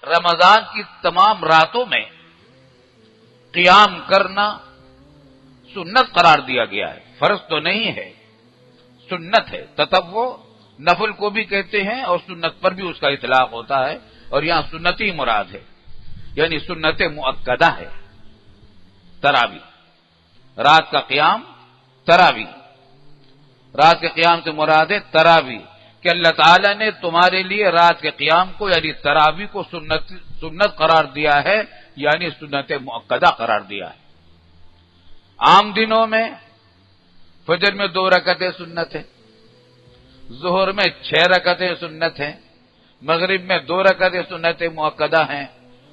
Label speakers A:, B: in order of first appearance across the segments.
A: رمضان کی تمام راتوں میں قیام کرنا سنت قرار دیا گیا ہے، فرض تو نہیں ہے، سنت ہے۔ تطوع نفل کو بھی کہتے ہیں اور سنت پر بھی اس کا اطلاق ہوتا ہے، اور یہاں سنتی مراد ہے، یعنی سنت مؤکدہ ہے تراویح، رات کا قیام تراویح، رات کے قیام سے مراد ہے تراویح، کہ اللہ تعالیٰ نے تمہارے لیے رات کے قیام کو یعنی تراویح کو سنت قرار دیا ہے، یعنی سنت مؤکدہ قرار دیا ہے۔ عام دنوں میں فجر میں 2 رکعتیں سنت ہے، ظہر میں 6 رکعتیں سنت ہیں، مغرب میں 2 رکعتیں سنت مؤکدہ ہیں،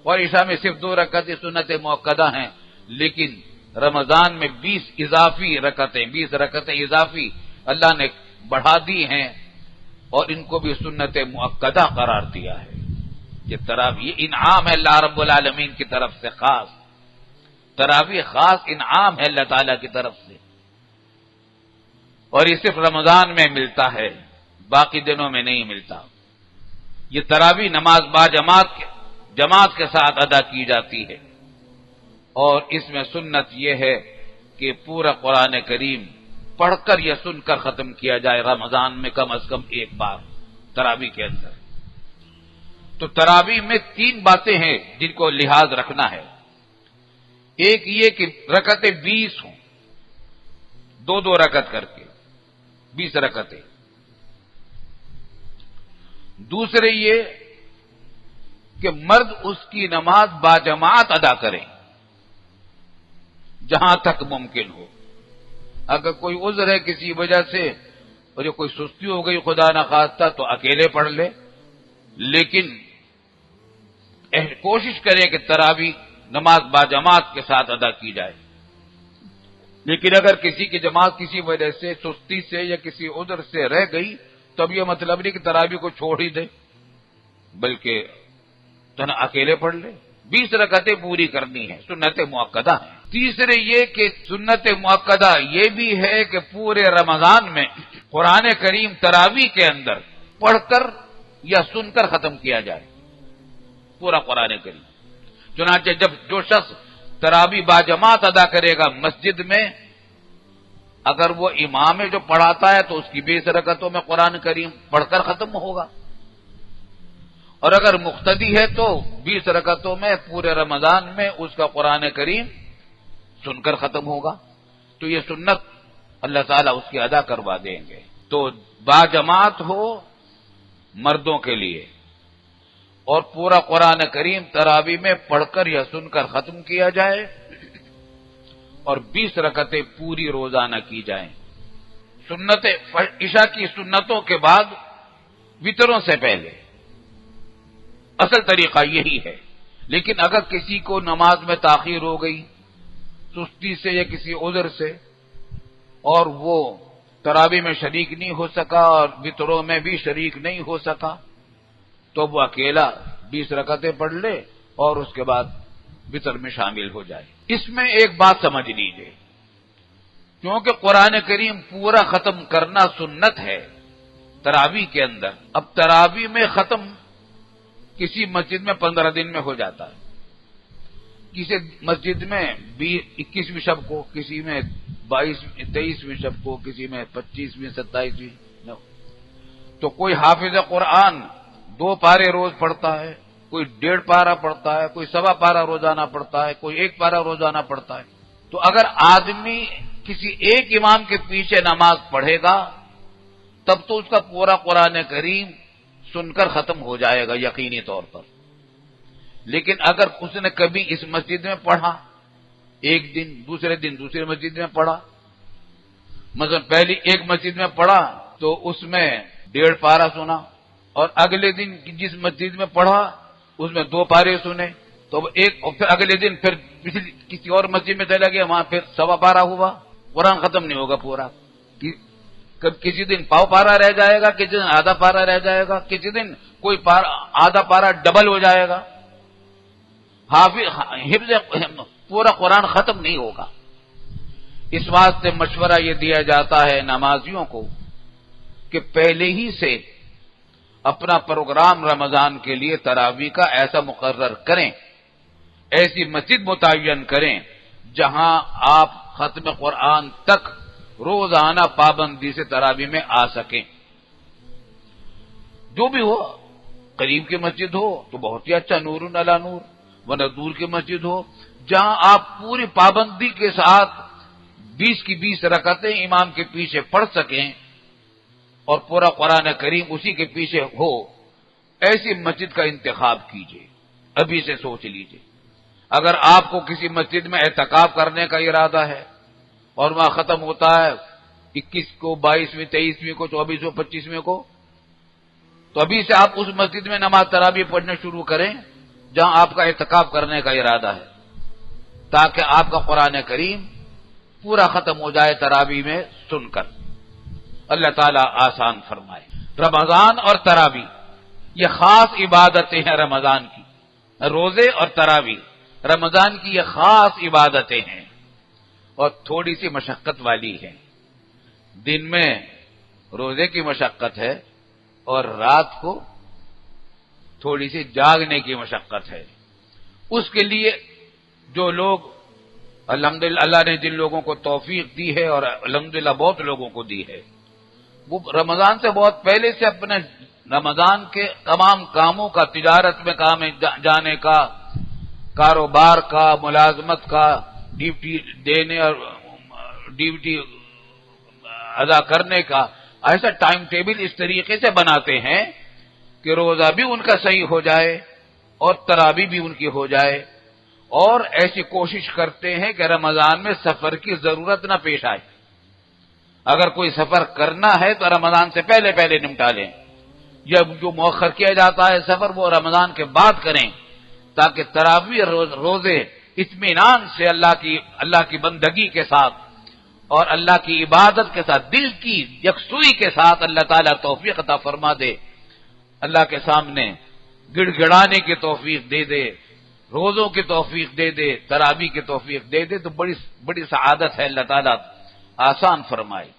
A: اور عشاء میں صرف 2 رکعتیں سنت مؤکدہ ہیں۔ لیکن رمضان میں 20 رکعتیں اضافی اللہ نے بڑھا دی ہیں، اور ان کو بھی سنت مؤکدہ قرار دیا ہے۔ یہ تراویح انعام ہے اللہ رب العالمین کی طرف سے، خاص تراویح خاص انعام ہے اللہ تعالی کی طرف سے، اور یہ صرف رمضان میں ملتا ہے، باقی دنوں میں نہیں ملتا۔ یہ تراویح نماز جماعت کے ساتھ ادا کی جاتی ہے، اور اس میں سنت یہ ہے کہ پورا قرآن کریم پڑھ کر یا سن کر ختم کیا جائے رمضان میں کم از کم ایک بار تراویح کے اندر۔ تو تراویح میں 3 باتیں ہیں جن کو لحاظ رکھنا ہے۔ ایک یہ کہ رکعتیں 20 ہوں، 2 رکعت کر کے 20 رکعتیں۔ دوسرے یہ کہ مرد اس کی نماز باجماعت ادا کریں جہاں تک ممکن ہو۔ اگر کوئی عذر ہے کسی وجہ سے اور جو کوئی سستی ہو گئی خدا نخواستہ تو اکیلے پڑھ لے، لیکن کوشش کرے کہ تراویح نماز باجماعت کے ساتھ ادا کی جائے۔ لیکن اگر کسی کی جماعت کسی وجہ سے سستی سے یا کسی عذر سے رہ گئی تو اب یہ مطلب نہیں کہ تراویح کو چھوڑ ہی دے، بلکہ اکیلے پڑھ لے۔ 20 رکعتیں پوری کرنی ہے، سنت مؤکدہ ہے۔ تیسرے یہ کہ سنت مؤکدہ یہ بھی ہے کہ پورے رمضان میں قرآن کریم تراویح کے اندر پڑھ کر یا سن کر ختم کیا جائے پورا قرآن کریم۔ چنانچہ جب جو شخص تراویح باجماعت ادا کرے گا مسجد میں، اگر وہ امام جو پڑھاتا ہے تو اس کی 20 رکعتوں میں قرآن کریم پڑھ کر ختم ہوگا، اور اگر مقتدی ہے تو 20 رکعتوں میں پورے رمضان میں اس کا قرآن کریم سن کر ختم ہوگا۔ تو یہ سنت اللہ تعالیٰ اس کی ادا کروا دیں گے۔ تو باجماعت ہو مردوں کے لیے، اور پورا قرآن کریم تراویح میں پڑھ کر یا سن کر ختم کیا جائے، اور 20 رکعتیں پوری روزانہ کی جائیں۔ سنت عشاء کی سنتوں کے بعد وتروں سے پہلے اصل طریقہ یہی ہے۔ لیکن اگر کسی کو نماز میں تاخیر ہو گئی سستی سے یا کسی عذر سے، اور وہ تراویح میں شریک نہیں ہو سکا اور وتروں میں بھی شریک نہیں ہو سکا، تو وہ اکیلا 20 رکعتیں پڑھ لے اور اس کے بعد وتر میں شامل ہو جائے۔ اس میں ایک بات سمجھ لیجیے، کیونکہ قرآن کریم پورا ختم کرنا سنت ہے تراویح کے اندر۔ اب تراویح میں ختم کسی مسجد میں 15 دن میں ہو جاتا ہے، کسی مسجد میں 21ویں شب کو، کسی میں 23ویں شب کو، کسی میں 25ویں 27ویں۔ تو کوئی حافظ قرآن 2 پارے روز پڑھتا ہے، کوئی 1.5 پارا پڑھتا ہے، کوئی 1.25 پارا روزانہ پڑھتا ہے، کوئی 1 پارا روزانہ پڑھتا ہے۔ تو اگر آدمی کسی ایک امام کے پیچھے نماز پڑھے گا تب تو اس کا پورا قرآن کریم سن کر ختم ہو جائے گا یقینی طور پر۔ لیکن اگر اس نے کبھی اس مسجد میں پڑھا، ایک دن دوسرے دن دوسری مسجد میں پڑھا، مثلا پہلی ایک مسجد میں پڑھا تو اس میں 1.5 پارا سنا، اور اگلے دن جس مسجد میں پڑھا اس میں 2 پارے سنے، تو اور پھر اگلے دن پھر کسی اور مسجد میں چلا گیا، وہاں پھر 1.25 پارا ہوا، قرآن ختم نہیں ہوگا پورا۔ کسی دن پاؤ پارا رہ جائے گا، کسی دن آدھا پارا رہ جائے گا، کسی دن کوئی آدھا پارا ڈبل ہو جائے گا، حفظ پورا قرآن ختم نہیں ہوگا۔ اس واسطے مشورہ یہ دیا جاتا ہے نمازیوں کو کہ پہلے ہی سے اپنا پروگرام رمضان کے لیے تراویح کا ایسا مقرر کریں، ایسی مسجد متعین کریں جہاں آپ ختم قرآن تک روزانہ پابندی سے تراویح میں آ سکیں۔ جو بھی ہو، قریب کی مسجد ہو تو بہت ہی اچھا، نور علی نور، ورنہ دور کی مسجد ہو جہاں آپ پوری پابندی کے ساتھ 20 کی 20 رکعتیں امام کے پیچھے پڑھ سکیں اور پورا قرآن کریم اسی کے پیچھے ہو، ایسی مسجد کا انتخاب کیجیے، ابھی سے سوچ لیجیے۔ اگر آپ کو کسی مسجد میں اعتکاف کرنے کا ارادہ ہے اور وہاں ختم ہوتا ہے 21 کو، 22ویں، 23ویں کو، 24ویں، 25ویں کو، تو ابھی سے آپ اس مسجد میں نماز تراویح پڑھنا شروع کریں جہاں آپ کا اعتکاف کرنے کا ارادہ ہے، تاکہ آپ کا قرآن کریم پورا ختم ہو جائے تراویح میں سن کر۔ اللہ تعالیٰ آسان فرمائے۔ رمضان اور تراویح یہ خاص عبادتیں ہیں رمضان کی، روزے اور تراویح رمضان کی یہ خاص عبادتیں ہیں اور تھوڑی سی مشقت والی ہیں۔ دن میں روزے کی مشقت ہے اور رات کو تھوڑی سی جاگنے کی مشقت ہے۔ اس کے لیے جو لوگ الحمدللہ اللہ نے جن لوگوں کو توفیق دی ہے، اور الحمدللہ بہت لوگوں کو دی ہے، وہ رمضان سے بہت پہلے سے اپنے رمضان کے تمام کاموں کا، تجارت میں کام جانے کا، کاروبار کا، ملازمت کا، ڈیوٹی دینے اور ڈیوٹی ادا کرنے کا ایسا ٹائم ٹیبل اس طریقے سے بناتے ہیں کہ روزہ بھی ان کا صحیح ہو جائے اور تراویح بھی ان کی ہو جائے، اور ایسی کوشش کرتے ہیں کہ رمضان میں سفر کی ضرورت نہ پیش آئے۔ اگر کوئی سفر کرنا ہے تو رمضان سے پہلے پہلے نمٹا لیں، یا جو مؤخر کیا جاتا ہے سفر وہ رمضان کے بعد کریں، تاکہ تراویح روزے اطمینان سے اللہ کی بندگی کے ساتھ اور اللہ کی عبادت کے ساتھ، دل کی یکسوئی کے ساتھ اللہ تعالیٰ توفیق عطا فرما دے، اللہ کے سامنے گڑ گڑانے کی توفیق دے دے، روزوں کی توفیق دے دے، تراویح کی توفیق دے دے، تو بڑی سعادت ہے، اللہ تعالیٰ آسان فرمائے۔